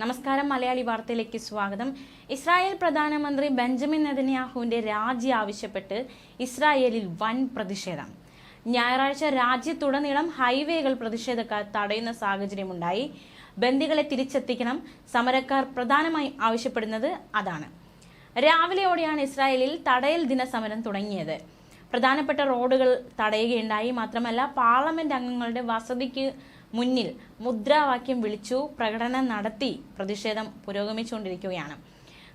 നമസ്കാരം. മലയാളി വാർത്തയിലേക്ക് സ്വാഗതം. ഇസ്രായേൽ പ്രധാനമന്ത്രി ബെഞ്ചമിൻ നെതന്യാഹുവിന്റെ രാജി ആവശ്യപ്പെട്ട് ഇസ്രായേലിൽ വൻ പ്രതിഷേധം. ഞായറാഴ്ച രാജ്യത്തുടനീളം ഹൈവേകൾ പ്രതിഷേധക്കാർ തടയുന്ന സാഹചര്യമുണ്ടായി. ബന്ദികളെ തിരിച്ചെത്തിക്കണം. സമരക്കാർ പ്രധാനമായും ആവശ്യപ്പെടുന്നത് അതാണ്. രാവിലെയോടെയാണ് ഇസ്രായേലിൽ തടയൽ ദിന സമരം തുടങ്ങിയത്. പ്രധാനപ്പെട്ട റോഡുകൾ തടയുകയുണ്ടായി. മാത്രമല്ല, പാർലമെന്റ് അംഗങ്ങളുടെ വസതിക്ക് മുന്നിൽ മുദ്രാവാക്യം വിളിച്ചു പ്രകടനം നടത്തി പ്രതിഷേധം പുരോഗമിച്ചുകൊണ്ടിരിക്കുകയാണ്.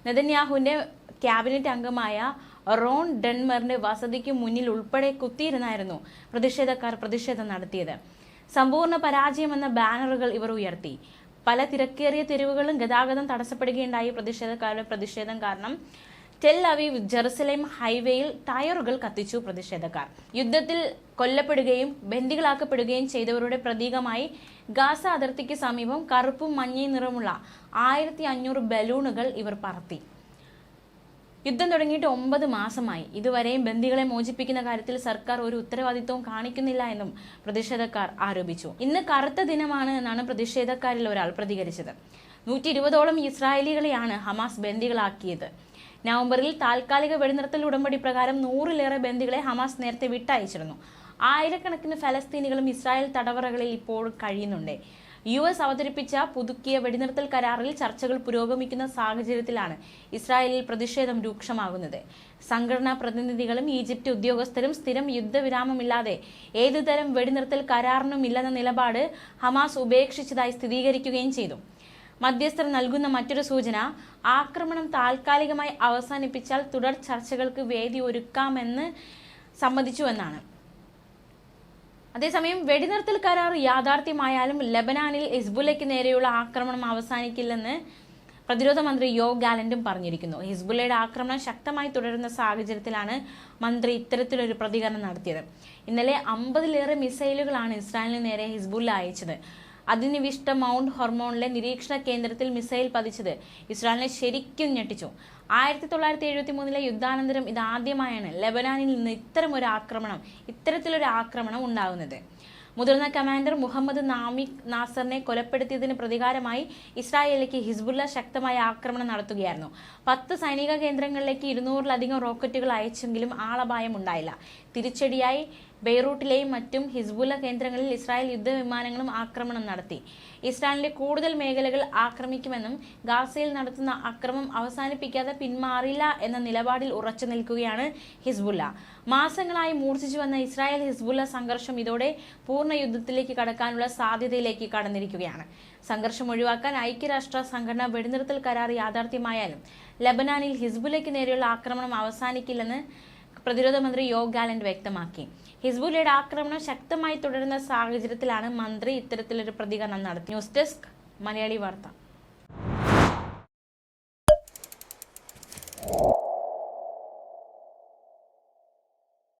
നെതന്യാഹുവിന്റെ ക്യാബിനറ്റ് അംഗമായ റോൺ ഡെൻമറിന്റെ വസതിക്ക് മുന്നിൽ ഉൾപ്പെടെ കുത്തിയിരുന്നായിരുന്നു പ്രതിഷേധക്കാർ പ്രതിഷേധം നടത്തിയത്. സമ്പൂർണ്ണ പരാജയമെന്ന ബാനറുകൾ ഇവർ ഉയർത്തി. പല തിരക്കേറിയ തെരുവുകളും ഗതാഗതം തടസ്സപ്പെടുകയുണ്ടായി. പ്രതിഷേധക്കാരുടെ പ്രതിഷേധം കാരണം ടെൽ അവീവ് ജെറുസലേം ഹൈവേയിൽ ടയറുകൾ കത്തിച്ചു പ്രതിഷേധക്കാർ. യുദ്ധത്തിൽ കൊല്ലപ്പെടുകയും ബന്ദികളാക്കപ്പെടുകയും ചെയ്തവരുടെ പ്രതീകമായി ഗാസ അതിർത്തിക്ക് സമീപം കറുപ്പും മഞ്ഞയും നിറമുള്ള 1500 ബലൂണുകൾ ഇവർ പറത്തി. യുദ്ധം തുടങ്ങിയിട്ട് 9 മാസമായി. ഇതുവരെയും ബന്ദികളെ മോചിപ്പിക്കുന്ന കാര്യത്തിൽ സർക്കാർ ഒരു ഉത്തരവാദിത്വവും കാണിക്കുന്നില്ല എന്നും പ്രതിഷേധക്കാർ ആരോപിച്ചു. ഇന്ന് കറുത്ത ദിനമാണ് എന്നാണ് പ്രതിഷേധക്കാരിൽ ഒരാൾ പ്രതികരിച്ചത്. 120ഓളം ഇസ്രായേലികളെയാണ് ഹമാസ് ബന്ദികളാക്കിയത്. നവംബറിൽ താൽക്കാലിക വെടിനിർത്തൽ ഉടമ്പടി പ്രകാരം 100ലേറെ ബന്ദികളെ ഹമാസ് നേരത്തെ വിട്ടയച്ചിരുന്നു. ആയിരക്കണക്കിന് ഫലസ്തീനികളും ഇസ്രായേൽ തടവറകളിൽ ഇപ്പോൾ കഴിയുന്നുണ്ട്. US അവതരിപ്പിച്ച പുതുക്കിയ വെടിനിർത്തൽ കരാറിൽ ചർച്ചകൾ പുരോഗമിക്കുന്ന സാഹചര്യത്തിലാണ് ഇസ്രായേലിൽ പ്രതിഷേധം രൂക്ഷമാകുന്നത്. സംഘടനാ പ്രതിനിധികളും ഈജിപ്ത് ഉദ്യോഗസ്ഥരും സ്ഥിരം യുദ്ധവിരാമമില്ലാതെ ഏതുതരം വെടിനിർത്തൽ കരാറിനുമില്ലെന്ന നിലപാട് ഹമാസ് ഉപേക്ഷിച്ചതായി സ്ഥിരീകരിക്കുകയും ചെയ്തു. മധ്യസ്ഥർ നൽകുന്ന മറ്റൊരു സൂചന, ആക്രമണം താൽക്കാലികമായി അവസാനിപ്പിച്ചാൽ തുടർ ചർച്ചകൾക്ക് വേദി ഒരുക്കാമെന്ന് സമ്മതിച്ചുവെന്നാണ്. അതേസമയം വെടിനിർത്തൽ കരാർ യാഥാർത്ഥ്യമായാലും ലബനാനിൽ ഹിസ്ബുല്ലയ്ക്ക് നേരെയുള്ള ആക്രമണം അവസാനിക്കില്ലെന്ന് പ്രതിരോധ മന്ത്രി യോവ് ഗാലന്റും പറഞ്ഞിരിക്കുന്നു. ഹിസ്ബുല്ലയുടെ ആക്രമണം ശക്തമായി തുടരുന്ന സാഹചര്യത്തിലാണ് മന്ത്രി ഇത്തരത്തിലൊരു പ്രതികരണം നടത്തിയത്. ഇന്നലെ 50ലേറെ മിസൈലുകളാണ് ഇസ്രായേലിന് നേരെ ഹിസ്ബുല്ല അയച്ചത്. അധിനിവിഷ്ട മൗണ്ട് ഹൊർമോണിലെ നിരീക്ഷണ കേന്ദ്രത്തിൽ മിസൈൽ പതിച്ചത് ഇസ്രായേലിനെ ശരിക്കും ഞെട്ടിച്ചു. 1973 യുദ്ധാനന്തരം ഇതാദ്യമായാണ് ലെബനാനിൽ നിന്ന് ഇത്തരത്തിലൊരു ആക്രമണം ഉണ്ടാകുന്നത്. മുതിർന്ന കമാൻഡർ മുഹമ്മദ് നാസറിനെ കൊലപ്പെടുത്തിയതിന് പ്രതികാരമായി ഇസ്രായേലിലേക്ക് ഹിസ്ബുല്ല ശക്തമായ ആക്രമണം നടത്തുകയായിരുന്നു. 10 സൈനിക കേന്ദ്രങ്ങളിലേക്ക് 200-ലധികം റോക്കറ്റുകൾ അയച്ചെങ്കിലും ആളപായം ഉണ്ടായില്ല. തിരിച്ചടിയായി ബെയ്റൂട്ടിലെയും മറ്റും ഹിസ്ബുല്ല കേന്ദ്രങ്ങളിൽ ഇസ്രായേൽ യുദ്ധവിമാനങ്ങളും ആക്രമണം നടത്തി. ഇസ്രായേലിന്റെ കൂടുതൽ മേഖലകൾ ആക്രമിക്കുമെന്നും ഗാസയിൽ നടത്തുന്ന അക്രമം അവസാനിപ്പിക്കാതെ പിന്മാറില്ല എന്ന നിലപാടിൽ ഉറച്ചു നിൽക്കുകയാണ് ഹിസ്ബുല്ല. മാസങ്ങളായി മൂർച്ഛിച്ചു വന്ന ഇസ്രായേൽ ഹിസ്ബുല്ല സംഘർഷം ഇതോടെ പൂർണ്ണ യുദ്ധത്തിലേക്ക് കടക്കാനുള്ള സാധ്യതയിലേക്ക് കടന്നിരിക്കുകയാണ്. സംഘർഷം ഒഴിവാക്കാൻ ഐക്യരാഷ്ട്ര സംഘടന വെടിനിർത്തൽ കരാർ യാഥാർത്ഥ്യമായാലും ലബനാനിൽ ഹിസ്ബുല്ലയ്ക്ക് നേരെയുള്ള ആക്രമണം അവസാനിക്കില്ലെന്ന് പ്രതിരോധ മന്ത്രി യോവ് ഗാലന്റ് വ്യക്തമാക്കി. ഹിസ്ബുല്ലയുടെ ആക്രമണം ശക്തമായി തുടരുന്ന സാഹചര്യത്തിലാണ് മന്ത്രി ഇത്തരത്തിലൊരു പ്രതികരണം നടത്തി. ന്യൂസ് ഡെസ്ക് മലയാളി വാർത്ത.